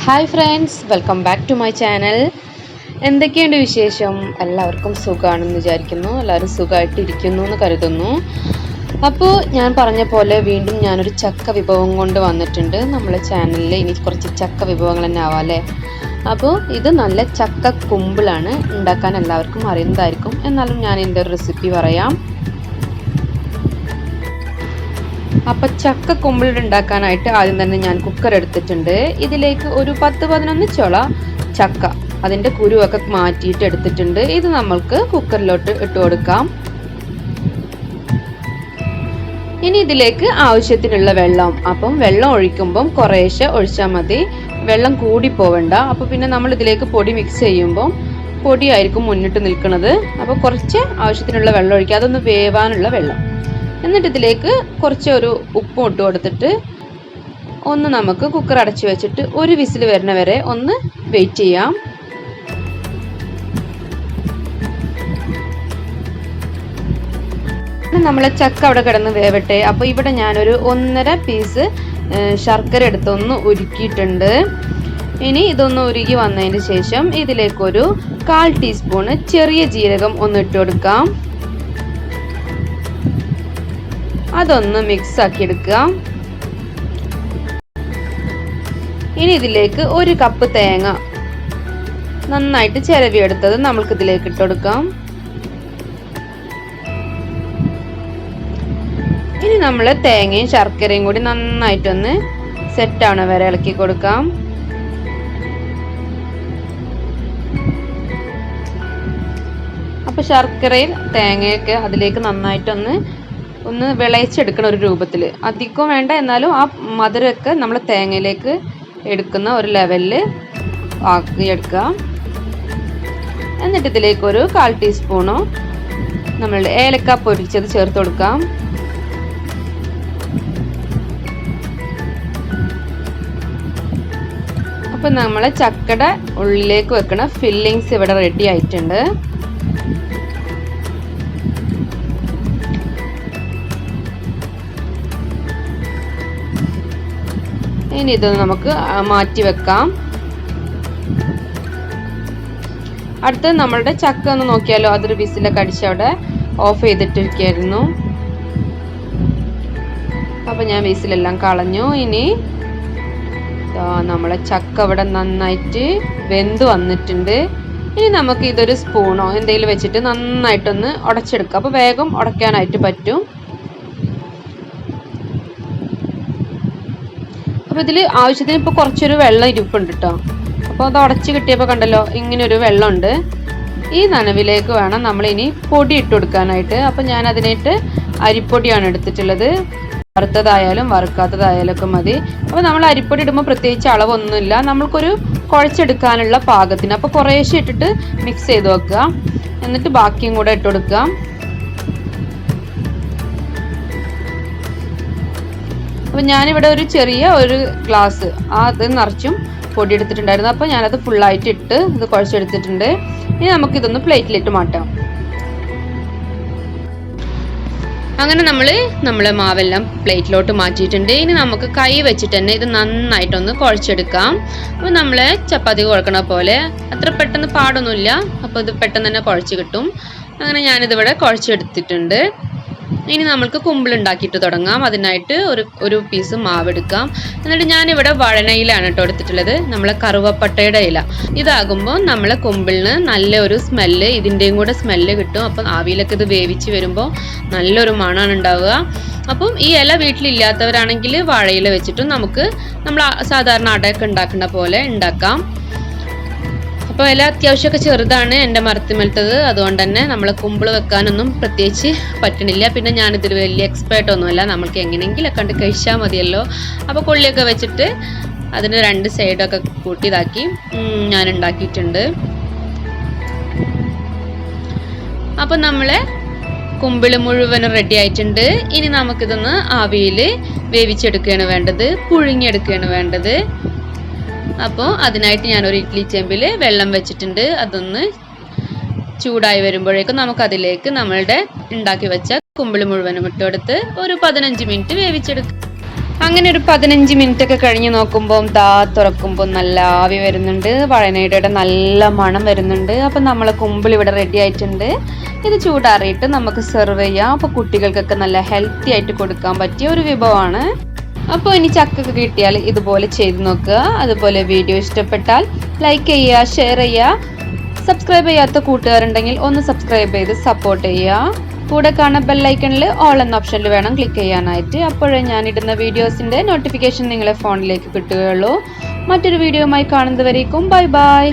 Hi friends, welcome back to my channel. എന്തൊക്കെയുണ്ട് വിശേഷം? എല്ലാവർക്കും സുഖമാണെന്ന് വിചാരിക്കുന്നു. എല്ലാവരും സുഖമായിട്ടിരിക്കുന്നു എന്ന് കരുതുന്നു. അപ്പോൾ ഞാൻ പറഞ്ഞ പോലെ വീണ്ടും ഞാനൊരു ചക്ക വിഭവം കൊണ്ട് വന്നിട്ടുണ്ട് നമ്മളെ ചാനലിൽ. ഇനി കുറച്ച് ചക്ക വിഭവങ്ങൾ തന്നെ ആവാം അല്ലേ. അപ്പോൾ ഇത് നല്ല ചക്ക കുമ്പിളാണ്. ഉണ്ടാക്കാൻ എല്ലാവർക്കും അറിയുന്നതായിരിക്കും, എന്നാലും ഞാൻ എൻ്റെ ഒരു റെസിപ്പി പറയാം. അപ്പോൾ ചക്ക കുമ്പിൾ ഉണ്ടാക്കാനായിട്ട് ആദ്യം തന്നെ ഞാൻ കുക്കർ എടുത്തിട്ടുണ്ട്. ഇതിലേക്ക് ഒരു 10-11 ചുള ചക്ക, അതിൻ്റെ കുരുവൊക്കെ മാറ്റിയിട്ട് എടുത്തിട്ടുണ്ട്. ഇത് നമ്മൾക്ക് കുക്കറിലോട്ട് ഇട്ട് കൊടുക്കാം. ഇനി ഇതിലേക്ക് ആവശ്യത്തിനുള്ള വെള്ളം, അപ്പം വെള്ളം ഒഴിക്കുമ്പം കുറേശ്ശെ ഒഴിച്ചാൽ മതി, വെള്ളം കൂടി പോവണ്ട. അപ്പോൾ പിന്നെ നമ്മൾ ഇതിലേക്ക് പൊടി മിക്സ് ചെയ്യുമ്പം പൊടിയായിരിക്കും മുന്നിട്ട് നിൽക്കുന്നത്. അപ്പോൾ കുറച്ച് ആവശ്യത്തിനുള്ള വെള്ളം ഒഴിക്കുക, അതൊന്ന് വേവാനുള്ള വെള്ളം. എന്നിട്ട് ഇതിലേക്ക് കുറച്ച് ഒരു ഉപ്പും ഇട്ട് കൊടുത്തിട്ട് ഒന്ന് നമുക്ക് കുക്കർ അടച്ചു വെച്ചിട്ട് ഒരു വിസിൽ വരുന്ന വരെ ഒന്ന് വെയിറ്റ് ചെയ്യാം. നമ്മളെ ചക്ക അവിടെ കിടന്ന് വേവട്ടെ. അപ്പോൾ ഇവിടെ ഞാനൊരു 1.5 പീസ് ശർക്കര എടുത്തൊന്ന് ഉരുക്കിയിട്ടുണ്ട്. ഇനി ഇതൊന്ന് ഉരുകി വന്നതിന് ശേഷം ഇതിലേക്കൊരു 1/4 ടീസ്പൂണ് ചെറിയ ജീരകം ഒന്ന് ഇട്ട് കൊടുക്കാം. അതൊന്ന് മിക്സ് ആക്കി എടുക്കുക. ഇനി ഇതിലേക്ക് 1 കപ്പ് തേങ്ങ നന്നായിട്ട് ചിരവിയെടുത്തത് നമ്മൾക്ക് ഇതിലേക്ക് ഇട്ട് കൊടുക്കാം. ഇനി നമ്മൾ തേങ്ങയും ശർക്കരയും കൂടി നന്നായിട്ടൊന്ന് സെറ്റാവണ വരെ ഇളക്കി കൊടുക്കാം. അപ്പൊ ശർക്കരയും തേങ്ങയൊക്കെ അതിലേക്ക് നന്നായിട്ടൊന്ന് വിളയിച്ചെടുക്കുന്ന ഒരു രൂപത്തിൽ, അധികം വേണ്ട, എന്നാലും ആ മധുരമൊക്കെ നമ്മൾ തേങ്ങയിലേക്ക് എടുക്കുന്ന ഒരു ലെവലിൽ ആക്കിയെടുക്കുക. എന്നിട്ട് ഇതിലേക്ക് ഒരു 1/4 ടീസ്പൂണോ നമ്മളുടെ ഏലക്ക പൊരിച്ചത് ചേർത്ത് കൊടുക്കാം. അപ്പം നമ്മളെ ചക്കയുടെ ഉള്ളിലേക്ക് വെക്കുന്ന ഫില്ലിങ്സ് ഇവിടെ റെഡി ആയിട്ടുണ്ട്. ഇനി ഇത് നമുക്ക് മാറ്റി വെക്കാം. അടുത്തത് നമ്മളുടെ ചക്ക ഒന്ന് നോക്കിയാലോ. അതൊരു വിസിലൊക്കെ അടിച്ച് അവിടെ ഓഫ് ചെയ്തിട്ടിരിക്കുകയായിരുന്നു. അപ്പം ഞാൻ വിസിലെല്ലാം കളഞ്ഞു. ഇനി നമ്മളെ ചക്ക ഇവിടെ നന്നായിട്ട് വെന്ത് വന്നിട്ടുണ്ട്. ഇനി നമുക്ക് ഇതൊരു സ്പൂണോ എന്തെങ്കിലും വെച്ചിട്ട് നന്നായിട്ടൊന്ന് ഉടച്ചെടുക്കാം. അപ്പോൾ വേഗം ഉടയ്ക്കാനായിട്ട് പറ്റും. അപ്പോൾ ഇതിൽ ആവശ്യത്തിന് ഇപ്പോൾ കുറച്ചൊരു വെള്ളം ഇരിപ്പുണ്ട് കേട്ടോ. അപ്പോൾ അത് ഉടച്ച് കിട്ടിയപ്പോൾ കണ്ടല്ലോ, ഇങ്ങനൊരു വെള്ളമുണ്ട്. ഈ നനവിലേക്ക് വേണം നമ്മളിനി പൊടി ഇട്ട് കൊടുക്കാനായിട്ട്. അപ്പോൾ ഞാൻ അതിനായിട്ട് അരിപ്പൊടിയാണ് എടുത്തിട്ടുള്ളത്. വറുത്തതായാലും വറുക്കാത്തതായാലും ഒക്കെ മതി. അപ്പോൾ നമ്മൾ അരിപ്പൊടി ഇടുമ്പോൾ പ്രത്യേകിച്ച് അളവൊന്നുമില്ല, നമ്മൾക്കൊരു കുഴച്ചെടുക്കാനുള്ള പാകത്തിന്. അപ്പോൾ കുറേശ്ശെ ഇട്ടിട്ട് മിക്സ് ചെയ്ത് വെക്കുക. എന്നിട്ട് ബാക്കിയും കൂടെ ഇട്ട് കൊടുക്കുക. അപ്പോൾ ഞാനിവിടെ ഒരു ചെറിയ ഒരു ഗ്ലാസ് അത് നിറച്ചും പൊടി എടുത്തിട്ടുണ്ടായിരുന്നു. അപ്പോൾ ഞാനത് ഫുള്ളായിട്ട് ഇട്ട് ഇത് കുഴച്ചെടുത്തിട്ടുണ്ട്. ഇനി നമുക്കിതൊന്ന് പ്ലേറ്റിലിട്ട് മാറ്റാം. അങ്ങനെ നമ്മളെ മാവെല്ലാം പ്ലേറ്റിലോട്ട് മാറ്റിയിട്ടുണ്ട്. ഇനി നമുക്ക് കൈ വെച്ചിട്ട് തന്നെ ഇത് നന്നായിട്ടൊന്ന് കുഴച്ചെടുക്കാം. അപ്പോൾ നമ്മൾ ചപ്പാത്തി കുഴക്കണ പോലെ അത്ര പെട്ടെന്ന് പാടൊന്നുമില്ല. അപ്പോൾ ഇത് പെട്ടെന്ന് തന്നെ കുഴച്ച് കിട്ടും. അങ്ങനെ ഞാനിതിവിടെ കുഴച്ചെടുത്തിട്ടുണ്ട്. ഇനി നമ്മൾക്ക് കുമ്പിളുണ്ടാക്കിയിട്ട് തുടങ്ങാം. അതിനായിട്ട് ഒരു പീസ് മാവ് എടുക്കാം. എന്നിട്ട് ഞാനിവിടെ വഴനയിലാണ് കേട്ടോ എടുത്തിട്ടുള്ളത്, നമ്മളെ കറുവപ്പട്ടയുടെ ഇല. ഇതാകുമ്പോൾ നമ്മളെ കുമ്പിളിന് നല്ല ഒരു സ്മെല്ല്, ഇതിൻ്റെയും കൂടെ സ്മെല്ല് കിട്ടും. അപ്പം ആവിയിലൊക്കെ ഇത് വേവിച്ച് വരുമ്പോൾ നല്ലൊരു മണമാണ് ഉണ്ടാവുക. അപ്പം ഈ ഇല വീട്ടിലില്ലാത്തവരാണെങ്കിൽ വാഴയില വെച്ചിട്ടും നമുക്ക് നമ്മൾ സാധാരണ അടയൊക്കെ ഉണ്ടാക്കുന്ന പോലെ ഉണ്ടാക്കാം. അപ്പോൾ ഇല അത്യാവശ്യമൊക്കെ ചെറുതാണ് എൻ്റെ മരത്തിമേലത്തത്, അതുകൊണ്ട് തന്നെ നമ്മൾ കുമ്പിൾ വെക്കാനൊന്നും പ്രത്യേകിച്ച് പറ്റണില്ല. പിന്നെ ഞാനിതിൽ വലിയ എക്സ്പേർട്ടൊന്നുമല്ല, നമ്മൾക്ക് എങ്ങനെയെങ്കിലൊക്കെ കണ്ട് കഴിച്ചാൽ മതിയല്ലോ. അപ്പോൾ കൊള്ളിയൊക്കെ വെച്ചിട്ട് അതിന് 2 സൈഡൊക്കെ കൂട്ടിയതാക്കി ഞാൻ ഉണ്ടാക്കിയിട്ടുണ്ട്. അപ്പോൾ നമ്മളെ കുമ്പിൾ മുഴുവനും റെഡി ആയിട്ടുണ്ട്. ഇനി നമുക്കിതൊന്ന് ആവിയിൽ വേവിച്ചെടുക്കുകയാണ് വേണ്ടത്, പുഴുങ്ങിയെടുക്കുകയാണ് വേണ്ടത്. അപ്പോൾ അതിനായിട്ട് ഞാനൊരു ഇഡ്ഡലി ചെമ്പിൽ വെള്ളം വെച്ചിട്ടുണ്ട്. അതൊന്ന് ചൂടായി വരുമ്പോഴേക്കും നമുക്കതിലേക്ക് നമ്മളുടെ ഉണ്ടാക്കി വെച്ച കുമ്പിൾ മുഴുവനും ഇട്ട് കൊടുത്ത് ഒരു 15 മിനിറ്റ് വേവിച്ചെടുക്കാം. അങ്ങനെ ഒരു 15 മിനിറ്റ് ഒക്കെ കഴിഞ്ഞ് നോക്കുമ്പോൾ തുറക്കുമ്പോൾ നല്ല ആവി വരുന്നുണ്ട്, വഴനയുടെ നല്ല മണം വരുന്നുണ്ട്. അപ്പം നമ്മളെ കുമ്പിൾ ഇവിടെ റെഡി ആയിട്ടുണ്ട്. ഇത് ചൂടാറിയിട്ട് നമുക്ക് സെർവ് ചെയ്യാം. അപ്പോൾ കുട്ടികൾക്കൊക്കെ നല്ല ഹെൽത്തി ആയിട്ട് കൊടുക്കാൻ പറ്റിയ ഒരു വിഭവമാണ്. അപ്പോൾ ഇനി ചക്കൊക്കെ കിട്ടിയാൽ ഇതുപോലെ ചെയ്ത് നോക്കുക. അതുപോലെ വീഡിയോ ഇഷ്ടപ്പെട്ടാൽ ലൈക്ക് ചെയ്യുക, ഷെയർ ചെയ്യുക. സബ്സ്ക്രൈബ് ചെയ്യാത്ത കൂട്ടുകാരുണ്ടെങ്കിൽ ഒന്ന് സബ്സ്ക്രൈബ് ചെയ്ത് സപ്പോർട്ട് ചെയ്യുക. കൂടെ കാണുന്ന ബെല്ലൈക്കണിൽ ഓൾ എന്ന ഓപ്ഷനിൽ വേണം ക്ലിക്ക് ചെയ്യാനായിട്ട്. അപ്പോഴേ ഞാനിടുന്ന വീഡിയോസിൻ്റെ നോട്ടിഫിക്കേഷൻ നിങ്ങളെ ഫോണിലേക്ക് കിട്ടുകയുള്ളൂ. മറ്റൊരു വീഡിയോയുമായി കാണുന്നതുവരേക്കും ബൈ ബൈ.